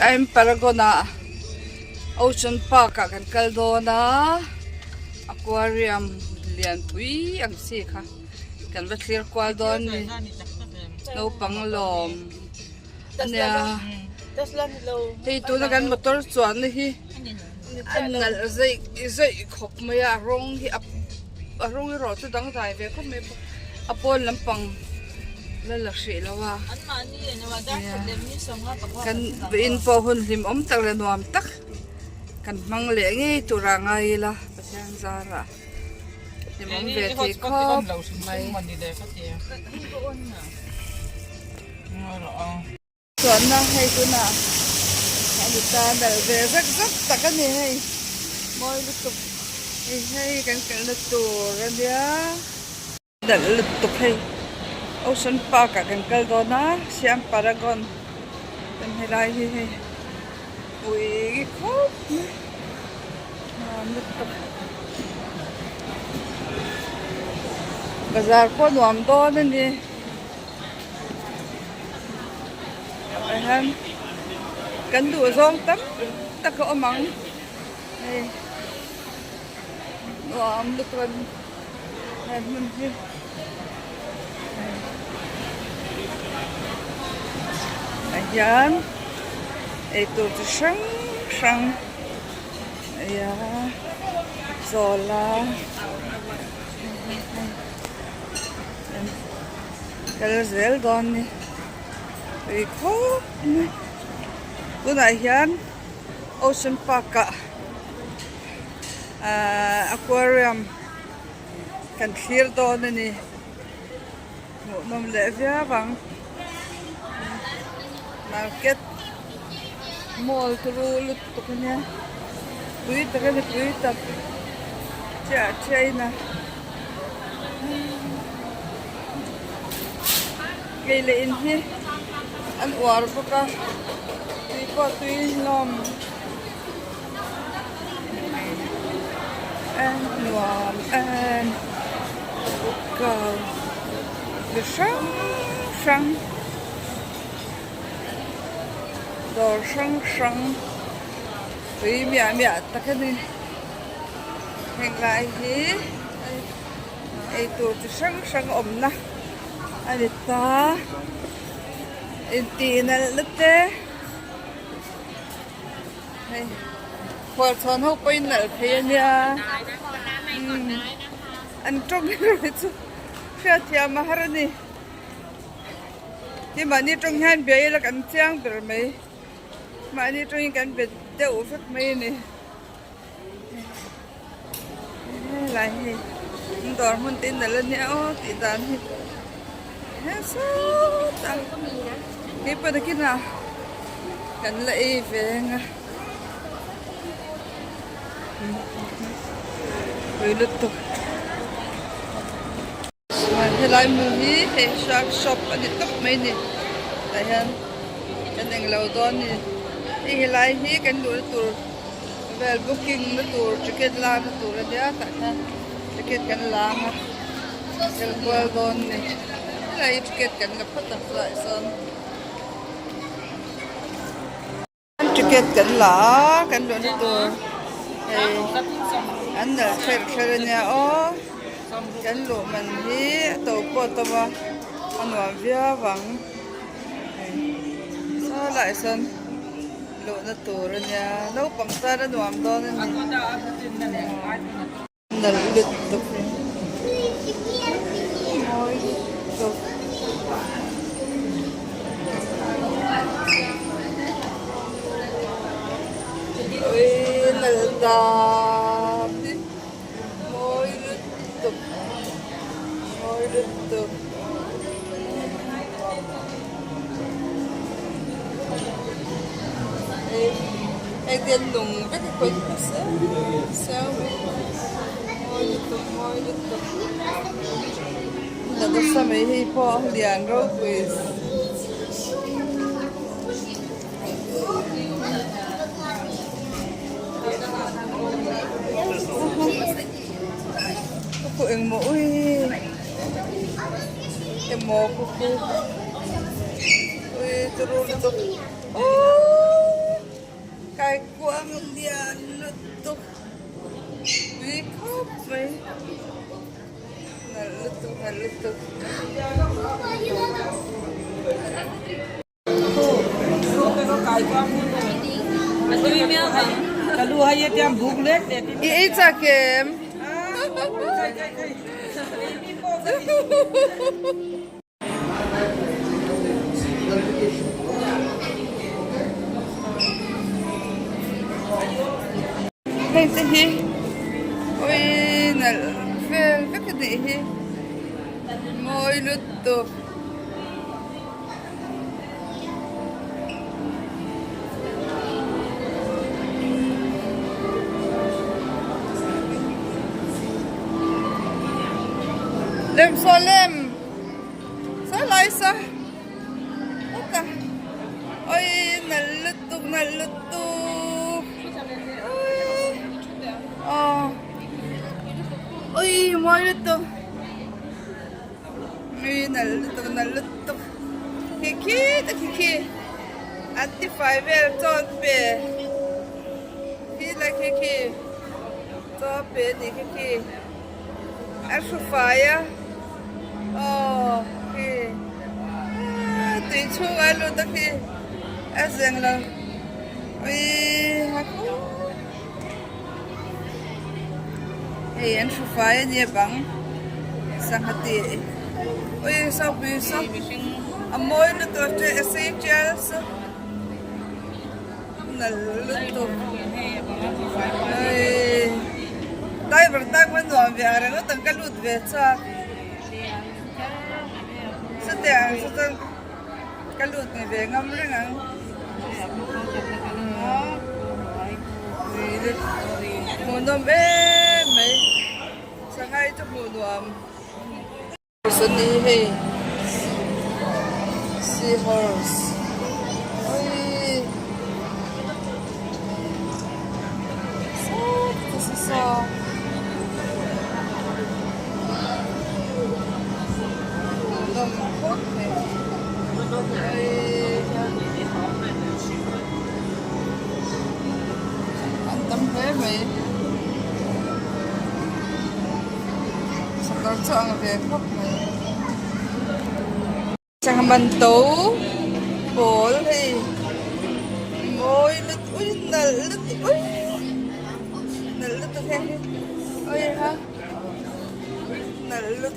I'm Paragona Ocean Park kan Caldona Aquarium lian pui ang si kha kan va clear Caldon ni no panglom ania Tesla ni lo. hei tu na kan motor chuan ni hi anal zai khop maya rong hi rong ro chu dang dai ve khop me apol lampang la la shi lawa An ma ni ne wa da dem ni songa pakwa. kan in po hun lim tak le nuam tak kan mang le ngi turanga ila pasang zara lim ve ti khop mai chuan na hei tu na ani ta dal ve zak zak tak ani hei moi lu tu hei kan lu tu ria dal lu tu hei Ocean Park kan Caldona siam Paragon kan helai hi hei ui gi khop lu tu bazar ko nuam do ni han kan du zong tam ta ko mang hey nuam lu tu han mun hi ayan itu sang sang ya zola kalau zel don ni iko kuna yan Ocean Park aquarium kan clear don ni nom levia bang market mall turulot to kanya buit ka ni buit up China kailan hi an war po ka tui po tui nom and nuam and go the shang đồ săng săng tùy mẹ ta cái này hiện lại thì ai tụi săng săng ổn na anh ta anh tiền là lúc thế qua thôn hốc bên là thế nha anh trông rồi chứ phía theo mà hết đi nhưng mà đi trong hai bé là cảnh trang rồi mấy mà đi trong cảnh biệt tiêu phát mấy này lại thì toàn muốn tin là lên nhau thì tàn thì hết số tàn cái bữa cái nào cảnh lại về nga rồi lúc tục mà thì lại mua gì thì shop ở đi tóc mấy này tại hen cái này lâu đó này thì lại hi cái đồ tour về booking nó tour ticket là nó tour là giá tại ha ticket cái là cái qua đó này lại ticket cái gặp phát lại son ticket cái là cái đồ tour anh là khơi nhà ô cái lụa mình hi tàu qua tàu vào anh vào vía vắng sao lại son lụa nó tù rồi nha nấu bằng ta nó nuông đó nên là lụt tục môi tục ôi là đạp đi môi lụt tục ai tiền đùng các cái quần sao môi liên tục là tôi sao mấy hi po liền rồi quiz cô em mỗi em mò cô ui tôi rồi tôi Nalutok. Iisa Kim. Hey, hi. Oi, nal. Fel, bakit hi? Mo'y luto. Lem solem. Sa Liza. Oka. Oi, nalutok, nalutok. Oi. Oh. Oi, mo'y luto. Oi, nalutok, nalutok. Kiki, kiki. Ati five ton pe. Kila kiki. To pe ni kiki. Asu fire. Oh, okay. Tuy chung alo ta ki. Azeng la. Oi, aku. Hey, asu fire ni bang. Sang hati. Oi, sao bisa? Amoy na to te essentials. Naluto. Ay. Tay bertang manuam biara no tangkalut beca. Setiang setang kalut ni be ngam rengang. Munam mai. Sangai tu munam. Seni hey. Seahorse. Oi. So. Antam thế vậy. Sao có chọn về khóc này. Chẳng bàn tấu bố thì môi lứt ui nở lứt ui nở lứt thế ôi ha nở lứt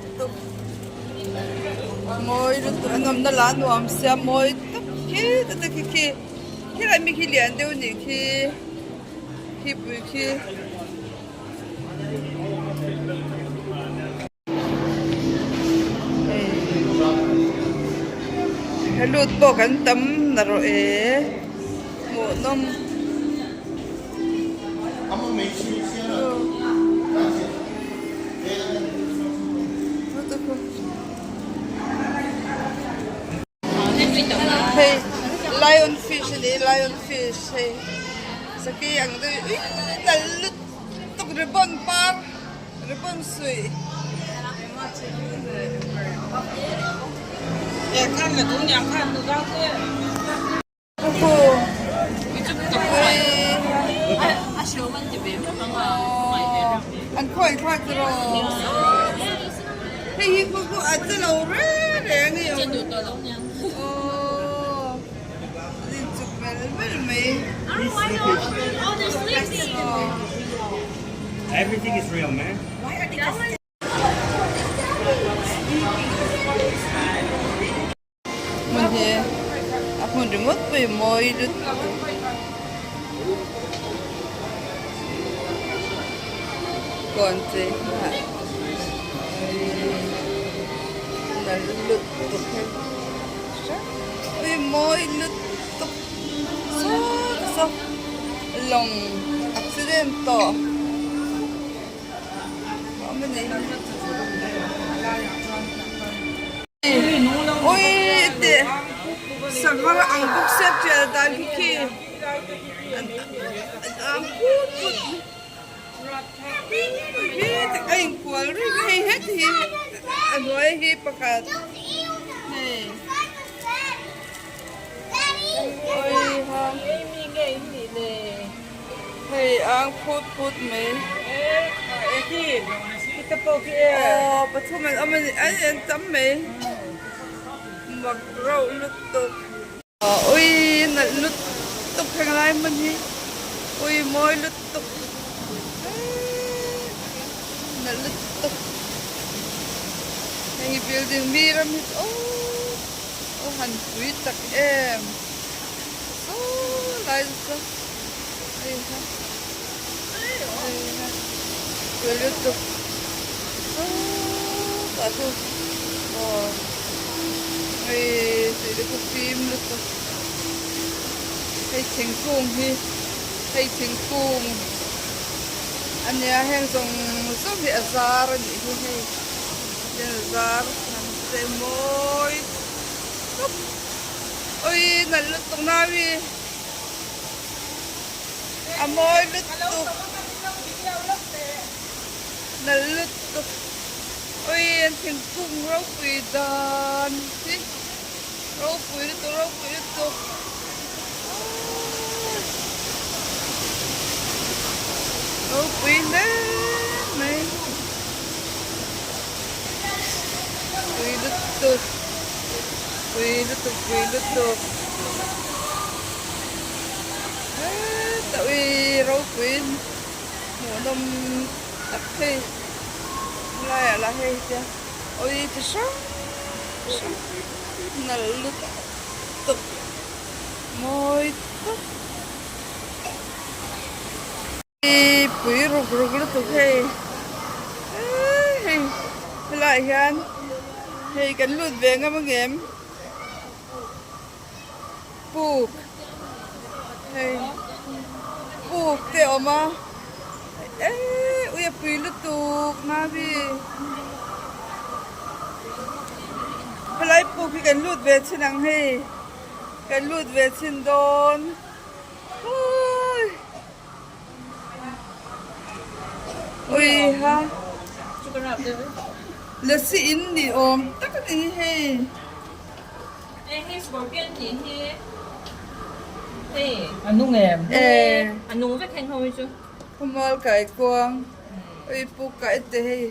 môi lứt ngâm nó lá nuam xe môi tóc kia tóc kia kia lại mi kia liền đâu nhỉ kia kia bụi kia lụt bộ cắn tấm là rồi mổ nông hey lionfish đi lionfish hey sa kiyang do nalut tok ribbon par ribbon sui看了都两看都高兴。哦，小蚊这边慢慢买 anh khơi khoai cái rồi thì cô ăn cái lâu rồi để nghe这就到了呢。 oh đi chụp về mấy Everything is real, man. mình thì aku dengar pe moi itu konti nalut tu pe moi lut tu so long accident to ôi thế Sagara ang bukset siya dahil ki ang put ay kual rin ay het hi ano ay hi pakat ay ha hey ang put me cái bộ kia bắt thua mình mình anh chấm mì mặc rau lứt tục ôi nè lứt tục hàng lại mình đi ôi môi lứt tục nè lứt tục hay building pyramid hành quý tắc em lại sao đây ha rồi lứt tục cả thôi ê thì được có phim lứt tục hay thành công hay thành công anh nhà hàng dùng số địa giá rồi nhỉ hay địa giá để môi ôi nè lứt tục nào đi à môi lứt tục nè lứt tục ôi anh thành công rau quỳ đàn đi rau quỳ lứt tục rau quỳ đấy này quỳ lứt tục tại vì rau quỳ mùa đông đặc thế lại là hay chứ ôi thì sao là lứt tục môi tóc đi quỳ rục lứt tục hay lại gan hay cái lụt về ngay bằng em buộc hay buộc tiểu mà ui quỳ lứt tục na đi lại buộc cái lụt về trên năng hay cái lụt về trên đòn ui ha là xin đi ôm tất cả đi hay Hey, scorpion gì he? Hey, anh nung em anh nung với thanh thôi chứ? không mua cái quang ui buộc cái thế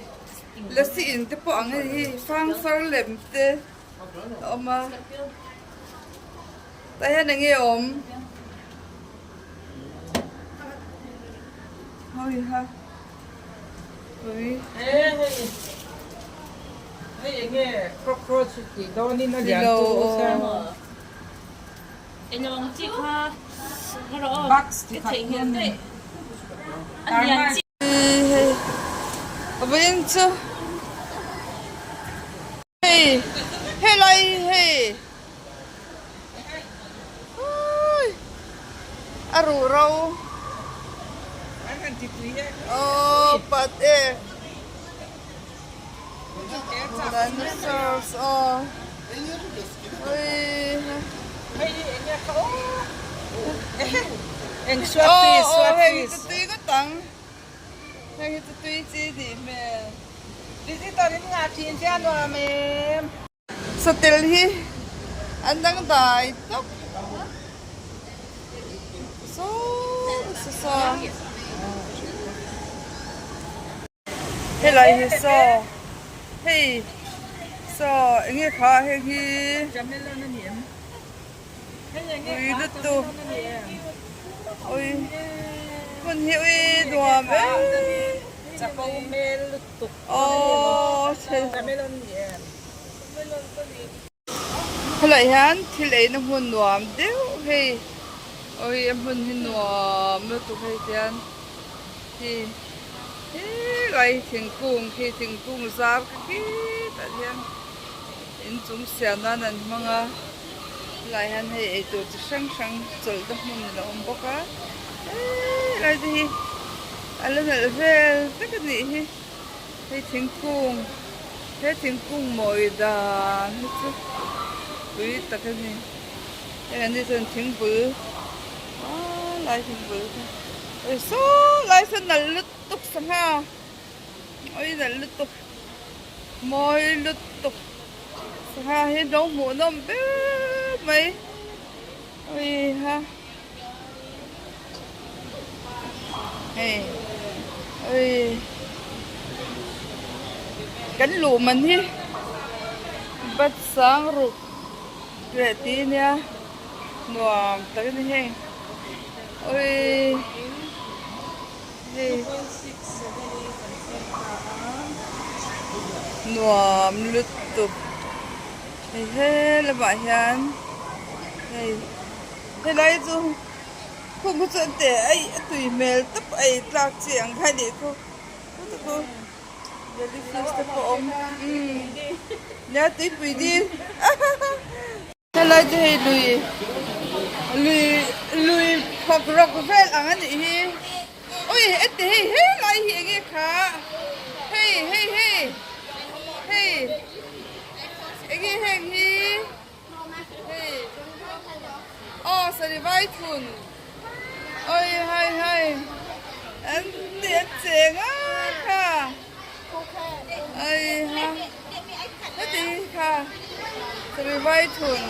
là xin cái bọn ấy phang phang lem thế ôm à tại sao này nghe ôm thôi ha ui hey nghe cockroach thì đó nên nó Đi dạng đâu? tu sao Anh lòng chị ha, nó rõ. Bugs thì Cái thể phải hiện đấy. Tama. Anh nhận chị. hey apa yang tu hey hey lại hey ui aru rau anh ăn thịt gì vậy pat dinosaurs ui hey nghe có anh swordfish hey tụi có tăng hey tụi chỉ đi mẹ đi tao đến ngã thiên cha nó mềm sa tel hi anh đang đại tóc so hey lại hi so hey so nghe khá hey hi chấm lên nó nhiễm ui lứt tục ui mình hiểu đùm ấy chả có mê lụt tục thế chả mê lên nhiễm lại hắn thì lấy nó hun đùm đéo hey ôi em hun hin đùm nó tụi hay tiền thì lại thành cung ra cái tại thiên in chúng xem nó nên mga lại hắn hay tụi sang chơi đó mình là ông bố cá lại thì anh lên về tất cả gì hay thành cung mọi đàn hết chứ với tất cả gì cái này thì thành bự lại thành bự rồi số lại sẽ là lứt tục sang ha ôi là lứt tục mọi lứt tục sang ha hết đâu muốn đâu bé mấy ôi ha hey ôi กันหลูมันที่บัดสังรุกเกรตีเนี่ยหนวมตะกันนี่เฮงโอ้ยเฮ้หนวมลุดตุบเฮ้ละบายันเฮ้ไรจูคุณผู้ชมแต่ไอ้ตุยเมลตับไอ้ตากเสียงใครเด็กกูตุ๊กเดี๋ยวดิฟิสต์ผมเนี่ยติดไปดิอะไรจะให้ลุยพอกรอกกาแฟอ่างนี้โอ้ยเอ็ดเฮ้ไรเฮียงี้ค่ะเฮ้เฮ้เอ็งเฮงฮีเฮ้อ๋อสริไวทุนโอ้ยให้อันเดียดเสียงอ่ะค่ะไอ้ฮะดีค่ะสริไวทุน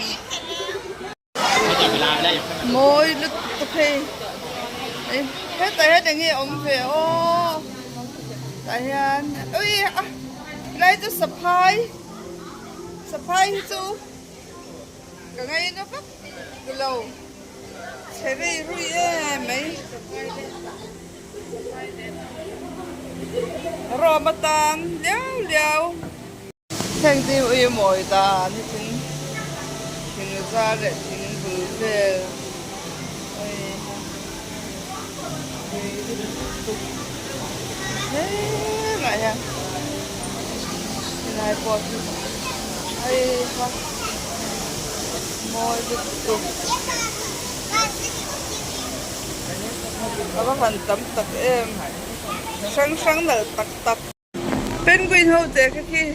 โมยลุดตะเพยเฮ้แต่อย่างงี้อมเพยโอ้แต่ยันเอ้ยไรจะสะพายจูก็ไงนะปั๊บกูเล่าใช่ได้รู้ยังไหมรอมาตามเดี๋ยวแข่งที่อุ้ยหมอยตานี่ถึงซาเด็ดถึงบูเบลเฮ้ยอะไรฮะนายปอดเฮ้ยค่ะมอยดุแล้วก็หันตั้มตักช่างเหนือตักเป็นกุยเท่าเด็กที่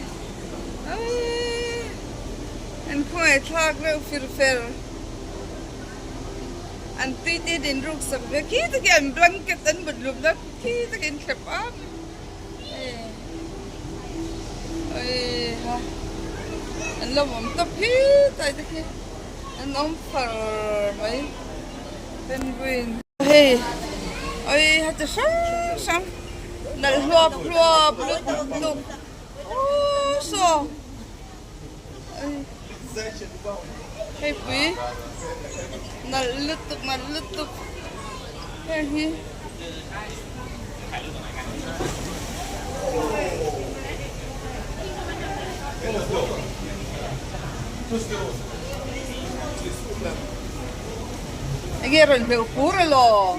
อันคุยทากเร็วฟิลอันตีดินรูกสับขี้ตะเกียนบลังเก็ตอันบุดลุบแล้วขี้ตะเกียนเข็บอัพฮะอันเราผมตบพี่ตายตะกี้อันน้องฝังไหมเป็นกุยเฮ้ยฮัตจะช่างนั่นรวบลุกโอ้โซเฮ้ยปุ้ยนั่นลุกเฮ้ยAyer el feo púrelo.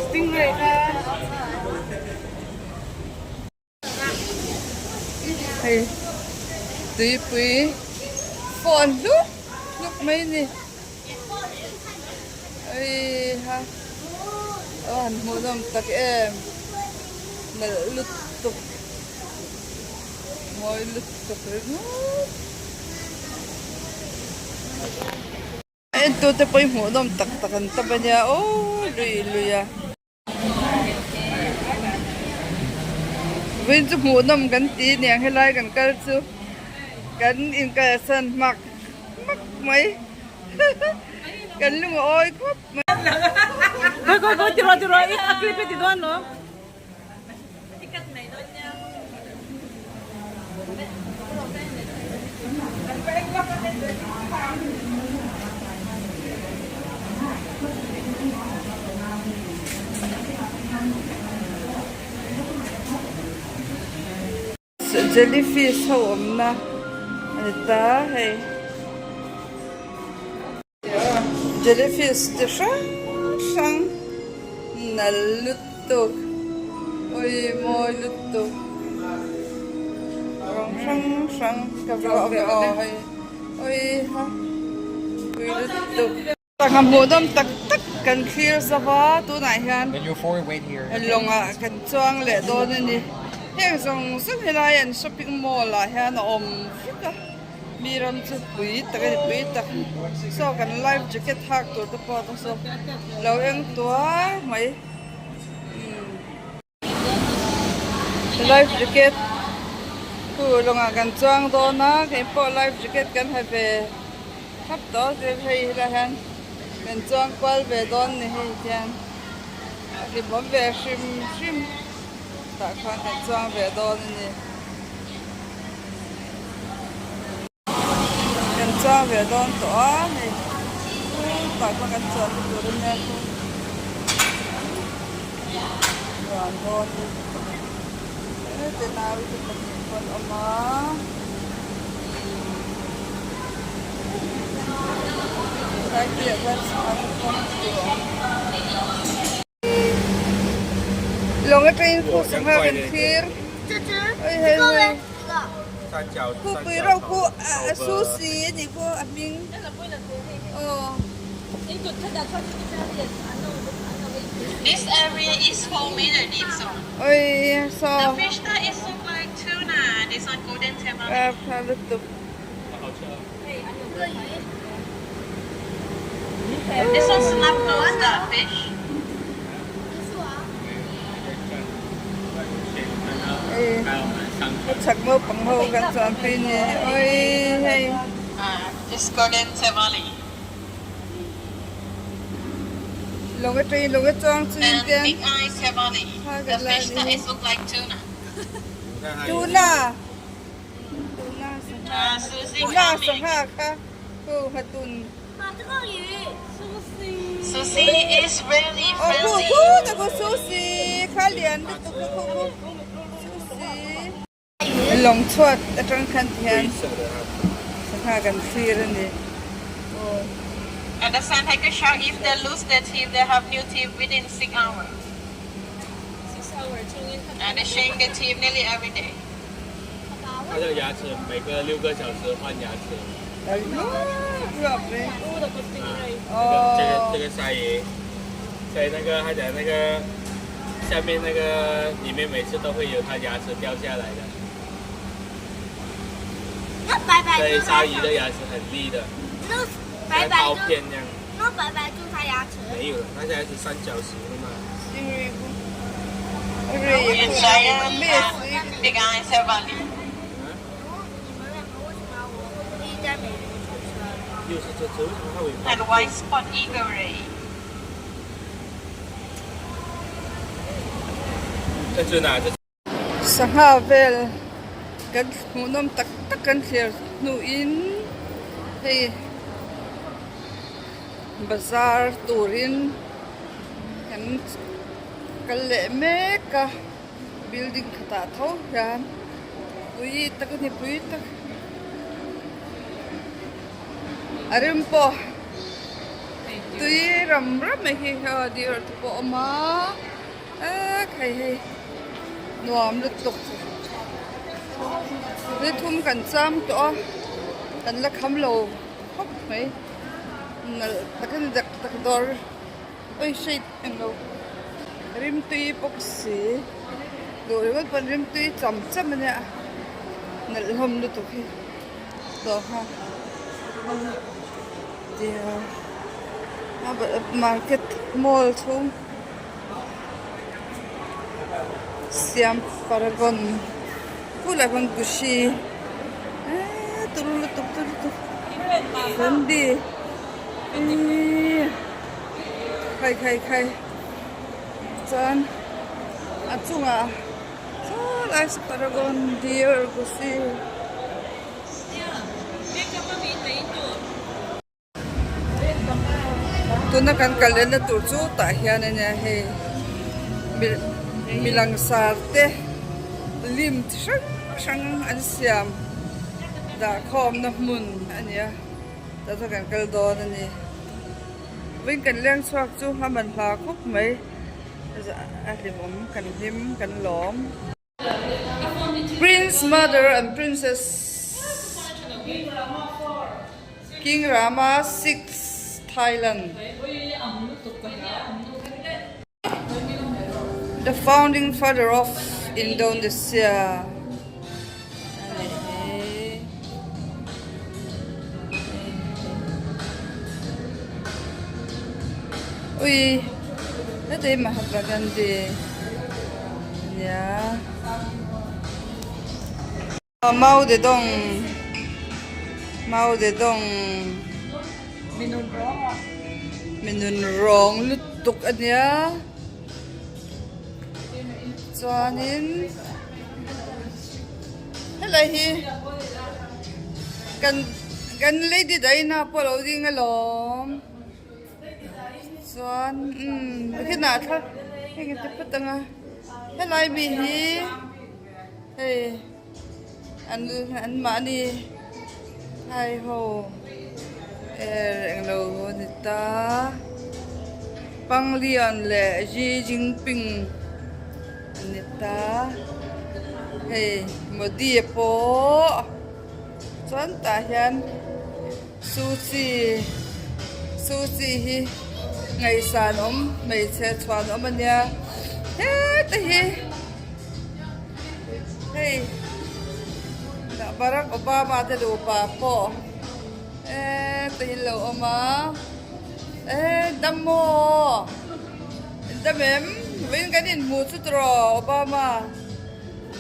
Stingray ka. Hey, tipi. Phone lúc mấy nè. Ay ha. Anh mua đâm tắc em. Nè lụt tục. Môi lụt tục rồi. Ito te po yung hudom taktakan taba niya. Oh, luya. When to hudom ganti niya hilay kan kalso. Kan in kalasan mak may. Kan lumoy ko. Go, tiro. Aklip ito doon, no? Ikat na ito niya. Jellyfish home na. Ito, hey. Jellyfish ito siyang nalutog. Uy, mo lutog. Siyang kabrao. Uy, ha. Uy, lutog. Takam hudom tak kan clear sa ba? Tunay yan. Then you're forward, wait here. Along kan chuang le doon ni. Heng song sung hilayan shopping mall la han fika miram chu pui tak so kan life jacket hak to to pa so lo eng tua mai life jacket ku longa kan chuang do na ke po life jacket kan ha ve hap to se hei la han kan chuang kwal ve don ni hei tian thì bấm về sim tại khoan cảnh trang về đó nè cảnh trang về đó tỏ này tại khoan cảnh trang về đó nè rồi thôi thế nào thì tập con 엄마 cái việc là lòng cái trên khu sinh hoạt gần khir ơi hay hay khu bì rau khu sushi gì khu ăn miếng This area is homemade deep zone. ơi The sao fish that is look like tuna. This one golden temali. khá lực tục This one snap nose starfish. chắc mơ bằng hậu gần chọn pin nè ơi hay This golden temali. lòng cái trên lòng cái trang trên And tiền big eye temali. The fish that is look like tuna. tuna Sushi tuna coming. sang ha ka cô hạt tun Sushi is really ô cô friendly. cô ta có sushi khá liền được tôi cô sushi lòng chuột ở trong khăn thiền sang ha gần phi rồi nè And the sandhiker shark, if they lose their teeth, they have new teeth within 6 hours. 6 hours And they change their teeth nearly every day. 它这个牙齿每隔6个小时换牙齿。 đấy được đấy 这个鲨鱼，在那个它的那个下面那个里面，每次都会有它牙齿掉下来的。那白白所以就是鲨鱼的牙齿很利的，那白像白就刀片那样。那白白就是它牙齿。没有了，它现在是三角形的嘛。 In giant big eye sevali. 你们两个为什么要我第一在美国出生？又是这只，为什么它尾巴 And white spot eagle ray. 这只哪？这 sang ha vel kan munom tak tak kan thir nu in hei bazar turin kan kalle me ka building khata tho ran pui tak ni pui tak arim po tui ram ram me hi ha dir po ma a khai hei nuam lu tuk ni thum kan cham to kan la kham lo hop mai na takan dak tak dor oi shit en lo rim tui boxi do ro pan rim tui cham cham ne na hom lu tuk hi do ha dia market mall thum Siam Paragon Pula bang gushi turun tuk Gandhi Khai Chan Achunga Life Paragon Dear gushi Tuna kan kalenda turchu ta hian ania he milang sarte lim sang an siam da khom na mun ania ta ta kan kal do ani wing kan leng chuak chu haman hla khup mai a limom kan him kan lom Prince Mother and Princess King Rama VI Thailand the founding father of Indonesia. Ui, ito yung Mahatma Gandhi. Yeah. Mao Zedong. Minun rong lutuk niya. chuanin helai hi kan lady daina polo ding alom chuan khi na tha cái patanga helai mi hi hey an ma ni hai ho englo ni ta Pang Lian le Xi Jinping ni ta hey Modi po chuan ta hian Suchi hi ngai san mei che chuan ania he ta hi hey Barack Obama te do pa po te lo oma damo damem win kanin mu chu tro Obama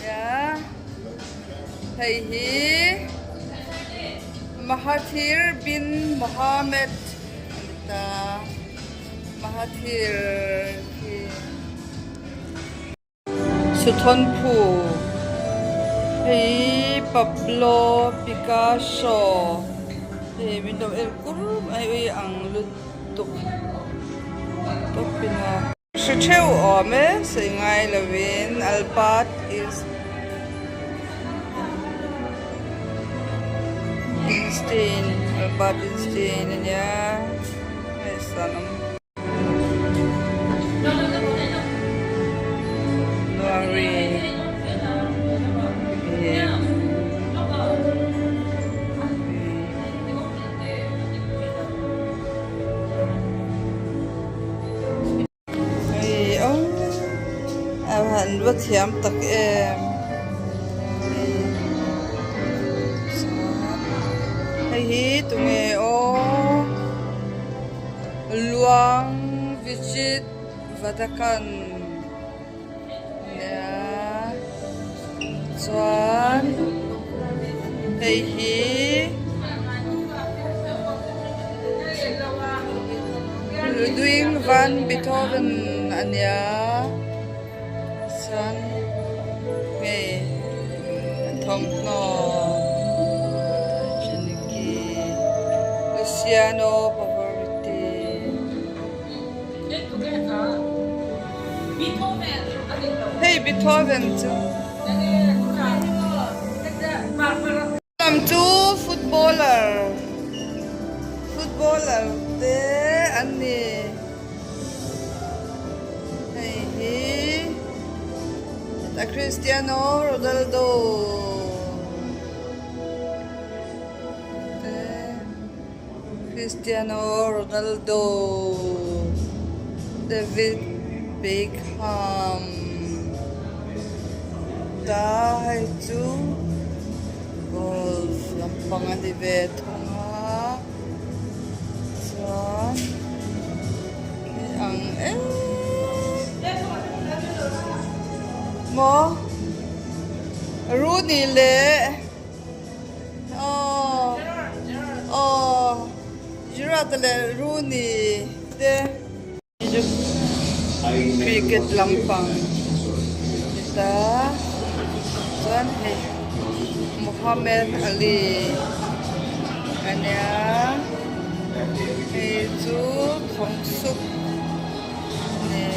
ya hey hi Mahathir bin Mohammed ta Mahathir ki Suthonphu hey Pablo Picasso hey window el kurum ai ang lutuk topina Shecheu ome singai lawin Albert Einstein ya sanam Nori hẳn vất hiếm tắc em hay hi tụi nghe ô luang visit Vatican ya chuan hay hi Ludwig van Beethoven ania chuan nghe thom no Luciano Pavarotti hey Beethoven too to footballer te ani hey ta Cristiano Ronaldo David Beckham ta hai chu golf lampang adi ve thonga chuan ang mo Rooney le Gerard le Rooney de cricket lampang kita chuan he Muhammad Ali ania he chu thong sup ne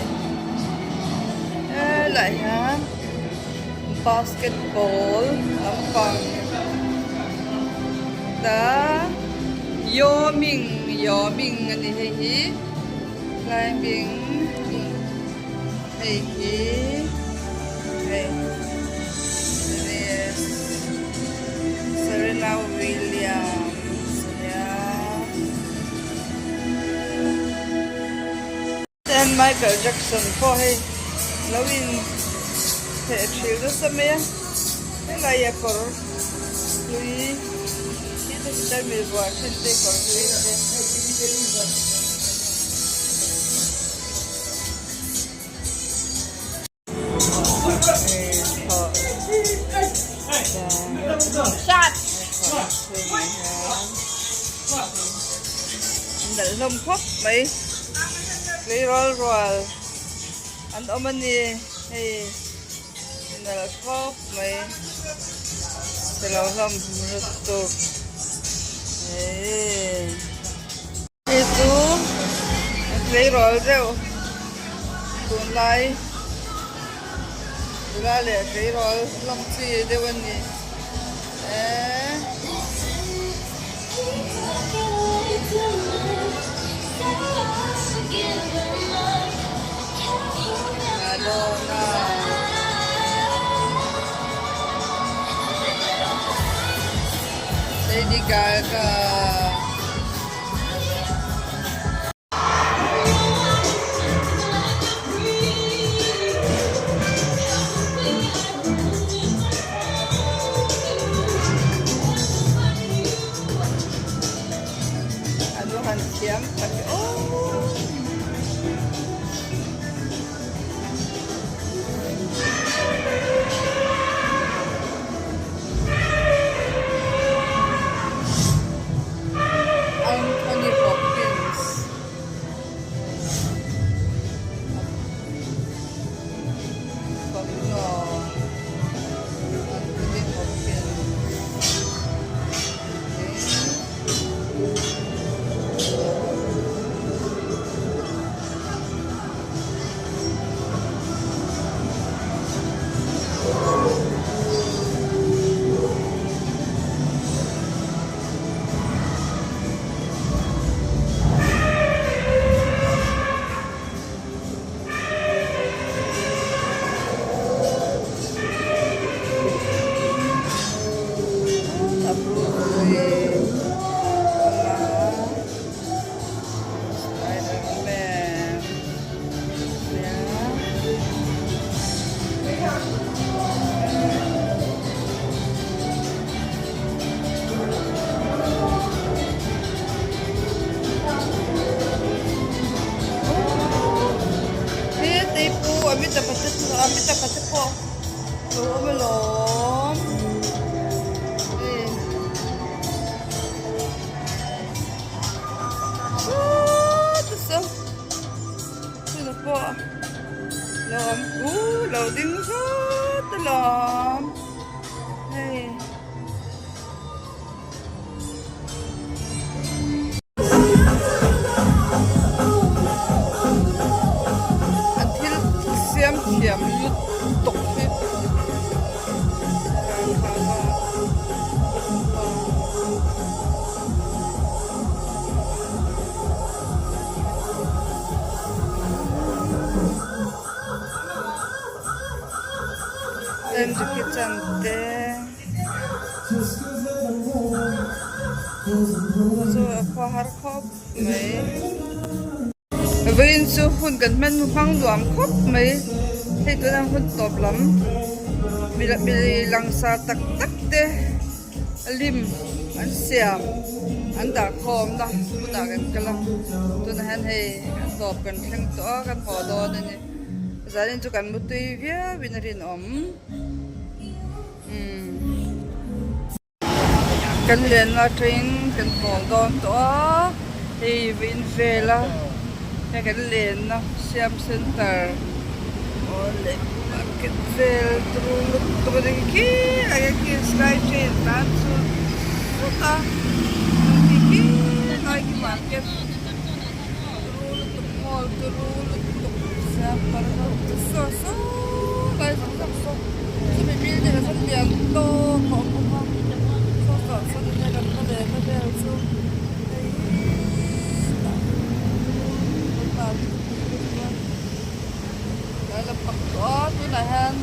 lại ha basketball lampang ta Yo Ming ani he hi climbing hey hi hey yes Serena Williams ya then Michael Jackson po hey lawin he thil do samya hey la ya kor lui kita mi buat sente kor lui Dal lom khóc mấy lấy roll roll anh ôm anh đi hey nal khop mai selam lutu itu play roll reo tuần lai ra lệ play roll long chi de wan ni Madonna Lady Gaga aduhan siyam tapi Anthony Hopkins Anthony Hopkins Amit dapat po. Belum. Terus. Sudah po. Belum. Loading sa dalam. Hey. Siam lutok sih. Dan juga cantik. So aku harap mai. Với số hun cần men hoang duam khóc mấy thì tôi đang hun top lắm bị lăng sa tắc tắc de lim anh xiam anh đã khom đó tôi đã cái lắm tôi đã hay top cần khen to cần phò đó này gia đình tôi cần một tùy vía vì nó riêng cần lên là trên cần phò đó to thì vin về là cái lên nó xem center oleh market fair terus cái kia slide chain dan suka kia lagi market terus mall terus siapa terus so guys so bibir dia kan dia to so dia kan pada so là bắt đó tôi này han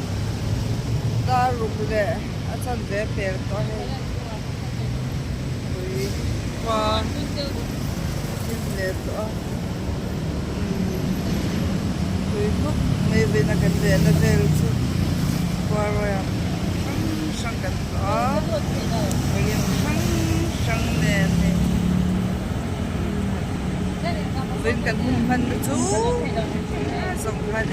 ta rụt về ở trên về bể to hơn rồi qua trên bể to rồi lúc mấy bên là cái bể là về rồi qua rồi à sang cái đó rồi sang nè bên cạnh mình chú xong hai